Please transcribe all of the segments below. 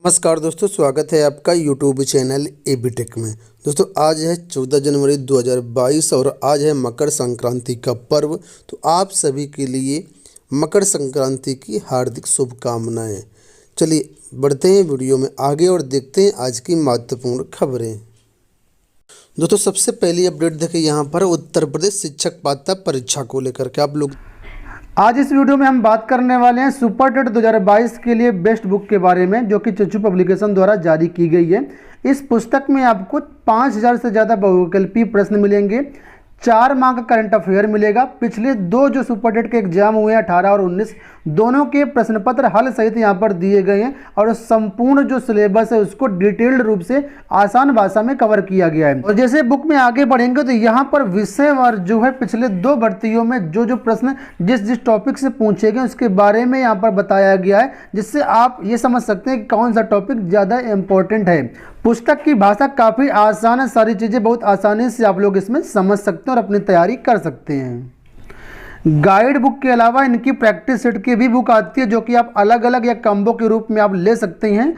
नमस्कार दोस्तों, स्वागत है आपका यूट्यूब चैनल एबी टेक में। दोस्तों आज है 14 जनवरी 2022 और आज है मकर संक्रांति का पर्व। तो आप सभी के लिए मकर संक्रांति की हार्दिक शुभकामनाएं। चलिए बढ़ते हैं वीडियो में आगे और देखते हैं आज की महत्वपूर्ण खबरें। दोस्तों सबसे पहली अपडेट देखिए, यहाँ पर उत्तर प्रदेश शिक्षक पात्रता परीक्षा को लेकर के आप लोग आज इस वीडियो में हम बात करने वाले हैं सुपर टेट 2022 के लिए बेस्ट बुक के बारे में, जो कि चच्चू पब्लिकेशन द्वारा जारी की गई है। इस पुस्तक में आपको 5000 से ज़्यादा बहुविकल्पीय प्रश्न मिलेंगे, 4 माह का करंट अफेयर मिलेगा। पिछले 2 जो सुपर टेट के एग्जाम हुए हैं 18 और 19, दोनों के प्रश्न पत्र हल सहित यहाँ पर दिए गए हैं और संपूर्ण जो सिलेबस है उसको डिटेल्ड रूप से आसान भाषा में कवर किया गया है। और जैसे बुक में आगे बढ़ेंगे तो यहाँ पर विषयवार जो है पिछले 2 भर्तियों में जो प्रश्न जिस टॉपिक से पूछे गए उसके बारे में यहाँ पर बताया गया है, जिससे आप ये समझ सकते हैं कि कौन सा टॉपिक ज़्यादा इम्पोर्टेंट है। पुस्तक की भाषा काफ़ी आसान है, सारी चीज़ें बहुत आसानी से आप लोग इसमें समझ सकते हैं और अपनी तैयारी कर सकते हैं। गाइड बुक के अलावा इनकी प्रैक्टिस सेट की भी बुक आती है, जो कि आप अलग अलग या कॉम्बो के रूप में आप ले सकते हैं।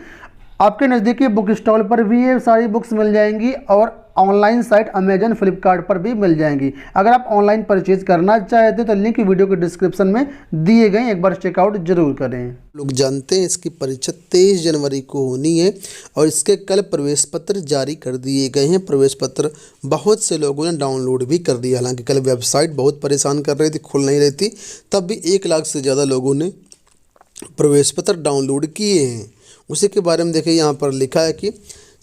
आपके नज़दीकी बुक स्टॉल पर भी ये सारी बुक्स मिल जाएंगी और ऑनलाइन साइट अमेजन फ्लिपकार्ट पर भी मिल जाएंगी। अगर आप ऑनलाइन परचेज करना चाहते तो लिंक वीडियो के डिस्क्रिप्शन में दिए गए, एक बार चेकआउट जरूर करें। लोग जानते हैं इसकी परीक्षा 23 जनवरी को होनी है और इसके कल प्रवेश पत्र जारी कर दिए गए हैं। प्रवेश पत्र बहुत से लोगों ने डाउनलोड भी कर दिया, हालांकि कल वेबसाइट बहुत परेशान कर रही थी, खुल नहीं रही थी, तब भी 1 लाख से ज़्यादा लोगों ने प्रवेश पत्र डाउनलोड किए हैं। उसी के बारे में देखिए, यहाँ पर लिखा है कि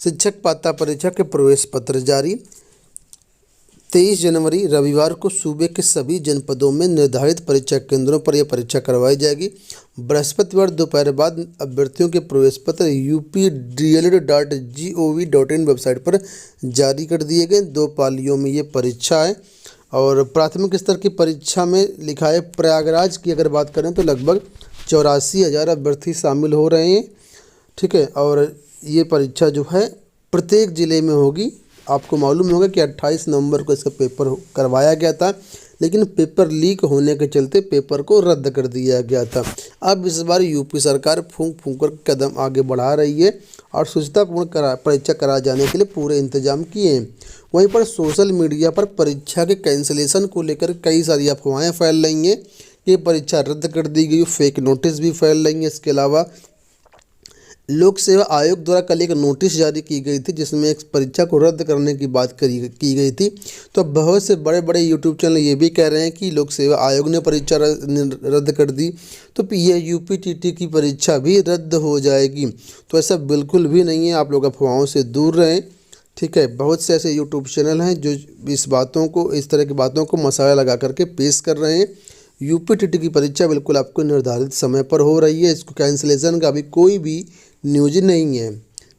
शिक्षक पात्रता परीक्षा के प्रवेश पत्र जारी 23 जनवरी रविवार को सूबे के सभी जनपदों में निर्धारित परीक्षा केंद्रों पर यह परीक्षा करवाई जाएगी। बृहस्पतिवार दोपहर बाद अभ्यर्थियों के प्रवेश पत्र updled.gov.in वेबसाइट पर जारी कर दिए गए। 2 पालियों में ये परीक्षा है और प्राथमिक स्तर की परीक्षा में लिखा है प्रयागराज की अगर बात करें तो लगभग 84,000 अभ्यर्थी शामिल हो रहे हैं। ठीक है, और ये परीक्षा जो है प्रत्येक ज़िले में होगी। आपको मालूम होगा कि 28 नवंबर को इसका पेपर करवाया गया था, लेकिन पेपर लीक होने के चलते पेपर को रद्द कर दिया गया था। अब इस बार यूपी सरकार फूंक कर कदम आगे बढ़ा रही है और शुचितापूर्ण परीक्षा कराए जाने के लिए पूरे इंतजाम किए हैं। वहीं पर सोशल मीडिया पर परीक्षा के कैंसिलेशन को लेकर कई सारी अफवाहें फैल रही हैं। ये परीक्षा रद्द कर दी गई, फेक नोटिस भी फैल रही हैं। इसके अलावा लोक सेवा आयोग द्वारा कल एक नोटिस जारी की गई थी, जिसमें एक परीक्षा को रद्द करने की बात की गई थी। तो बहुत से बड़े बड़े यूट्यूब चैनल ये भी कह रहे हैं कि लोक सेवा आयोग ने परीक्षा रद्द कर दी तो ये यूपीटीटी की परीक्षा भी रद्द हो जाएगी। तो ऐसा बिल्कुल भी नहीं है, आप लोग अफवाहों से दूर रहें। ठीक है, बहुत से ऐसे यूट्यूब चैनल हैं जो इस तरह की बातों को मसाला लगा करके पेश कर रहे हैं। यूपीटीटी की परीक्षा बिल्कुल आपको निर्धारित समय पर हो रही है, इसको कैंसिलेशन का भी कोई भी न्यूज नहीं है।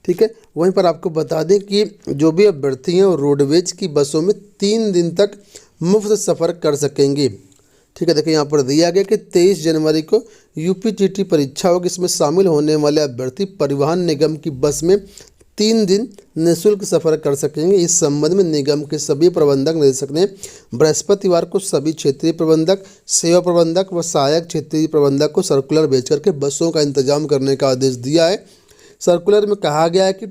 ठीक है, वहीं पर आपको बता दें कि जो भी अभ्यर्थी हैं वो रोडवेज की बसों में 3 दिन तक मुफ्त सफ़र कर सकेंगे। ठीक है, देखिए यहाँ पर दिया गया कि 23 जनवरी को यूपीटीटी परीक्षा होगी। इसमें शामिल होने वाले अभ्यर्थी परिवहन निगम की बस में 3 दिन निःशुल्क सफ़र कर सकेंगे। इस संबंध में निगम के सभी प्रबंधक निदेशक ने बृहस्पतिवार को सभी क्षेत्रीय प्रबंधक, सेवा प्रबंधक व सहायक क्षेत्रीय प्रबंधक को सर्कुलर भेज करके बसों का इंतजाम करने का आदेश दिया है। सर्कुलर में कहा गया है कि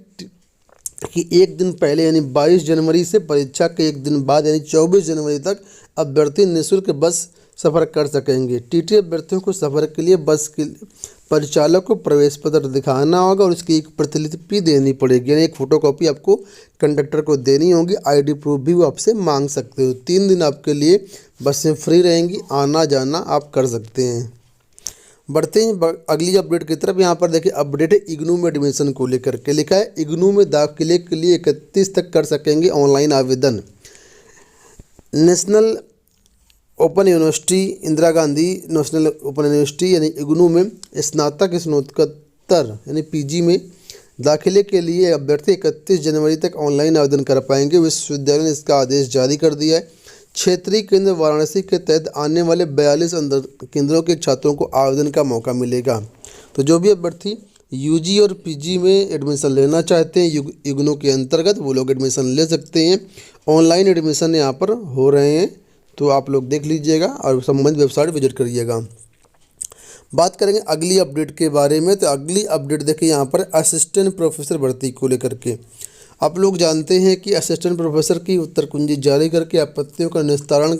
1 दिन पहले यानी 22 जनवरी से परीक्षा के 1 दिन बाद यानी 24 जनवरी तक अभ्यर्थी निःशुल्क बस सफ़र कर सकेंगे। टीटी अभ्यर्थियों को सफ़र के लिए बस के परिचालक को प्रवेश पत्र दिखाना होगा और उसकी एक प्रतिलिपि देनी पड़ेगी, यानी एक फ़ोटोकॉपी आपको कंडक्टर को देनी होगी। आईडी प्रूफ भी वो आपसे मांग सकते हो। 3 दिन आपके लिए बसें फ्री रहेंगी, आना जाना आप कर सकते हैं। बढ़ते हैं अगली अपडेट की तरफ। यहाँ पर देखिए अपडेट है इग्नू में एडमिशन को लेकर के। लिखा है इग्नू में दाखिले के लिए 31 तक कर सकेंगे ऑनलाइन आवेदन। National open university, Indira Gandhi national open university यानी इग्नू में स्नातकोत्तर यानी पीजी में दाखिले के लिए अभ्यर्थी 31 जनवरी तक ऑनलाइन आवेदन कर पाएंगे। विश्वविद्यालय ने इसका आदेश जारी कर दिया है। क्षेत्रीय केंद्र वाराणसी के तहत आने वाले 42 केंद्रों के छात्रों को आवेदन का मौका मिलेगा। तो जो भी अभ्यर्थी यूजी और पीजी में एडमिशन लेना चाहते हैं इग्नू के अंतर्गत, वो लोग एडमिशन ले सकते हैं। ऑनलाइन एडमिशन यहाँ पर हो रहे हैं, तो आप लोग देख लीजिएगा और संबंधित वेबसाइट विजिट करिएगा। बात करेंगे अगली अपडेट के बारे में। तो अगली अपडेट देखिए यहाँ पर असिस्टेंट प्रोफेसर भर्ती को लेकर के। आप लोग जानते हैं कि असिस्टेंट प्रोफेसर की उत्तर कुंजी जारी करके आपत्तियों का निस्तारण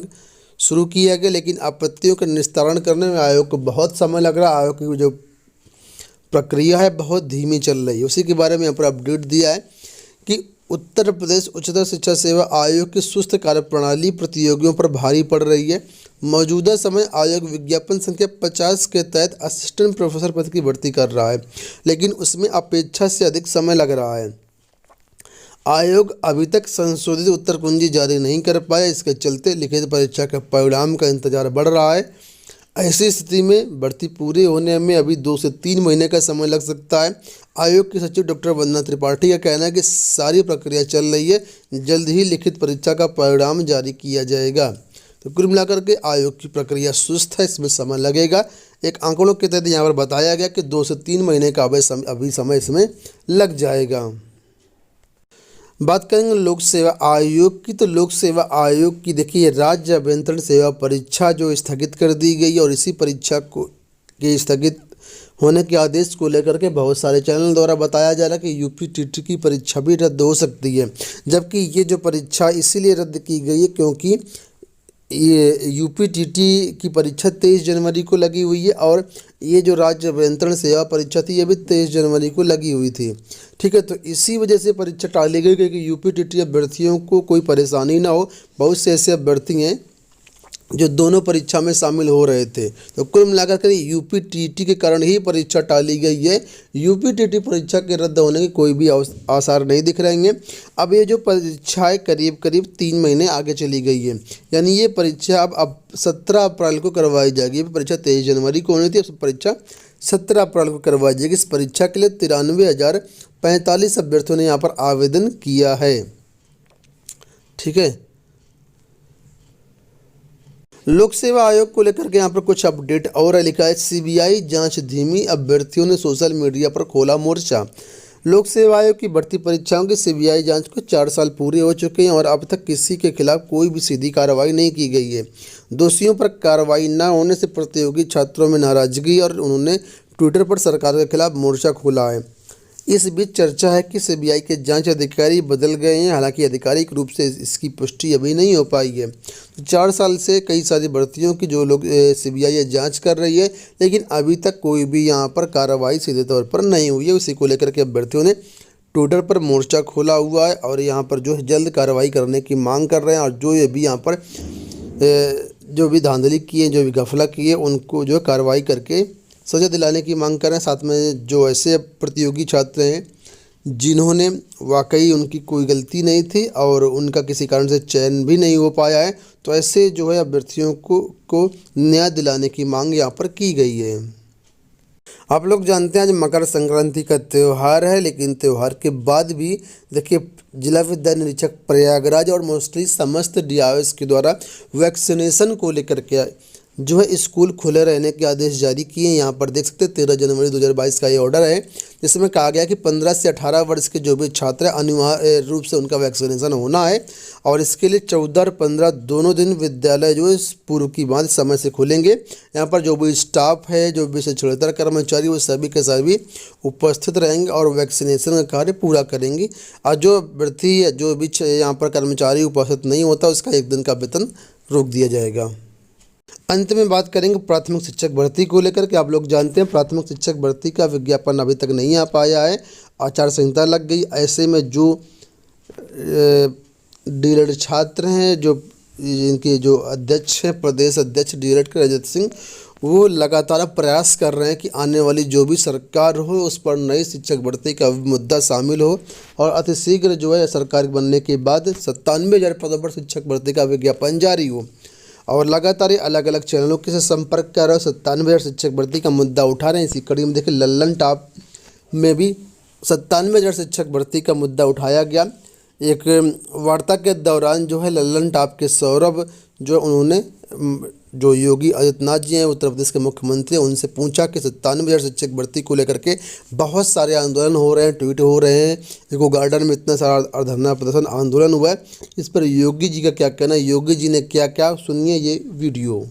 शुरू किया गया, लेकिन आपत्तियों का निस्तारण करने में आयोग को बहुत समय लग रहा है। आयोग की जो प्रक्रिया है बहुत धीमी चल रही है। उसी के बारे में यहाँ पर अपडेट दिया है कि उत्तर प्रदेश उच्चतर शिक्षा सेवा आयोग की सुस्त कार्यप्रणाली प्रतियोगियों पर भारी पड़ रही है। मौजूदा समय आयोग विज्ञापन संख्या 50 के तहत असिस्टेंट प्रोफेसर पद की भर्ती कर रहा है, लेकिन उसमें अपेक्षा से अधिक समय लग रहा है। आयोग अभी तक संशोधित उत्तर कुंजी जारी नहीं कर पाया। इसके चलते लिखित परीक्षा के परिणाम का इंतजार बढ़ रहा है। ऐसी स्थिति में भर्ती पूरे होने में अभी 2 से 3 महीने का समय लग सकता है। आयोग की सचिव डॉक्टर वंदना त्रिपाठी का कहना है कि सारी प्रक्रिया चल रही है, जल्द ही लिखित परीक्षा का परिणाम जारी किया जाएगा। तो कुल मिलाकर के आयोग की प्रक्रिया सुस्त है, इसमें समय लगेगा। एक आंकड़ों के तहत यहाँ पर बताया गया कि 2 से 3 महीने का अभी समय इसमें लग जाएगा। बात करेंगे लोक सेवा आयोग की। तो लोक सेवा आयोग की देखिए राज्य अभियंत्रण सेवा परीक्षा जो स्थगित कर दी गई, और इसी परीक्षा को के स्थगित होने के आदेश को लेकर के बहुत सारे चैनल द्वारा बताया जा रहा है कि यूपीटीटी की परीक्षा भी रद्द हो सकती है। जबकि ये जो परीक्षा इसीलिए रद्द की गई है क्योंकि ये यूपीटीटी की परीक्षा 23 जनवरी को लगी हुई है, और ये जो राज्य अभियंत्रण सेवा परीक्षा थी ये भी 23 जनवरी को लगी हुई थी। ठीक है, तो इसी वजह से परीक्षा टाली गई कि यूपीटीटी अभ्यर्थियों को कोई परेशानी ना हो। बहुत से ऐसे अभ्यर्थी हैं जो दोनों परीक्षा में शामिल हो रहे थे। तो कुल मिलाकर के यूपीटीटी के कारण ही परीक्षा टाली गई है। यूपीटीटी परीक्षा के रद्द होने के कोई भी आसार नहीं दिख रहे हैं। अब ये जो परीक्षा है करीब 3 महीने आगे चली गई है, यानी ये परीक्षा अब 17 अप्रैल को करवाई जाएगी। परीक्षा 23 जनवरी को होनी थी, अब परीक्षा 17 अप्रैल को करवाई जाएगी। इस परीक्षा के लिए 93,045 अभ्यर्थियों ने यहाँ पर आवेदन किया है। ठीक है, लोक सेवा आयोग को लेकर के यहाँ पर कुछ अपडेट और है। लिखा है सीबीआई जांच धीमी, अभ्यर्थियों ने सोशल मीडिया पर खोला मोर्चा। लोक सेवा आयोग की भर्ती परीक्षाओं की सीबीआई जांच को 4 साल पूरे हो चुके हैं और अब तक किसी के खिलाफ कोई भी सीधी कार्रवाई नहीं की गई है। दोषियों पर कार्रवाई न होने से प्रतियोगी छात्रों में नाराजगी और उन्होंने ट्विटर पर सरकार के खिलाफ मोर्चा खोला है। इस बीच चर्चा है कि सीबीआई के जांच अधिकारी बदल गए हैं, हालांकि आधिकारिक रूप से इसकी पुष्टि अभी नहीं हो पाई है। 4 साल से कई सारी भर्तियों की जो लोग सीबीआई जांच कर रही है, लेकिन अभी तक कोई भी यहाँ पर कार्रवाई सीधे तौर पर नहीं हुई है। उसी को लेकर के अभ्यर्थियों ने ट्विटर पर मोर्चा खोला हुआ है और यहाँ पर जो है जल्द कार्रवाई करने की मांग कर रहे हैं, और जो ये भी यहाँ पर जो भी धांधली की है, जो भी गफला की है, उनको जो कार्रवाई करके सज़ा दिलाने की मांग कर रहे हैं। साथ में जो ऐसे प्रतियोगी छात्र हैं जिन्होंने वाकई उनकी कोई गलती नहीं थी और उनका किसी कारण से चयन भी नहीं हो पाया है, तो ऐसे जो है अभ्यर्थियों को न्याय दिलाने की मांग यहाँ पर की गई है। आप लोग जानते हैं आज मकर संक्रांति का त्यौहार है, लेकिन त्यौहार के बाद भी देखिए जिला विद्या निरीक्षक प्रयागराज और मोस्टली समस्त डीआईओएस के द्वारा वैक्सीनेशन को लेकर के जो है स्कूल खुले रहने के आदेश जारी किए हैं। यहाँ पर देख सकते हैं 13 जनवरी 2022 का ये ऑर्डर है, जिसमें कहा गया कि 15 से 18 वर्ष के जो भी छात्र हैं अनिवार्य रूप से उनका वैक्सीनेशन होना है, और इसके लिए 14 और 15 दोनों दिन विद्यालय जो है पूर्व की बात समय से खुलेंगे। यहाँ पर जो भी स्टाफ है, जो भी शिक्षणेतर कर्मचारी, वो सभी के सभी उपस्थित रहेंगे और वैक्सीनेशन का कार्य पूरा करेंगे। और जो अभ्यर्थी या जो भी यहाँ पर कर्मचारी उपस्थित नहीं होता उसका 1 दिन का वेतन रोक दिया जाएगा। अंत में बात करेंगे प्राथमिक शिक्षक भर्ती को लेकर के। आप लोग जानते हैं प्राथमिक शिक्षक भर्ती का विज्ञापन अभी तक नहीं आ पाया है, आचार संहिता लग गई। ऐसे में जो डीएलएड छात्र हैं, जो इनके जो अध्यक्ष हैं, प्रदेश अध्यक्ष डीएलएड के रजत सिंह, वो लगातार प्रयास कर रहे हैं कि आने वाली जो भी सरकार हो उस पर नई शिक्षक भर्ती का मुद्दा शामिल हो और अतिशीघ्र जो है सरकार बनने के बाद 97,000 पदों पर शिक्षक भर्ती का विज्ञापन जारी हो। और लगातार अलग अलग चैनलों के साथ संपर्क कर रहे हो, 97,000 शिक्षक भर्ती का मुद्दा उठा रहे हैं। इसी कड़ी में देखिए लल्लन टॉप में भी 97,000 शिक्षक भर्ती का मुद्दा उठाया गया। एक वार्ता के दौरान जो है लल्लन टॉप के सौरभ जो उन्होंने जो योगी आदित्यनाथ जी हैं उत्तर प्रदेश के मुख्यमंत्री, उनसे पूछा कि 97,000 शिक्षक भर्ती को लेकर के बहुत सारे आंदोलन हो रहे हैं, ट्वीट हो रहे हैं, इको गार्डन में इतना सारा धरना प्रदर्शन आंदोलन हुआ है, इस पर योगी जी का क्या कहना है, योगी जी ने क्या क्या, सुनिए ये वीडियो।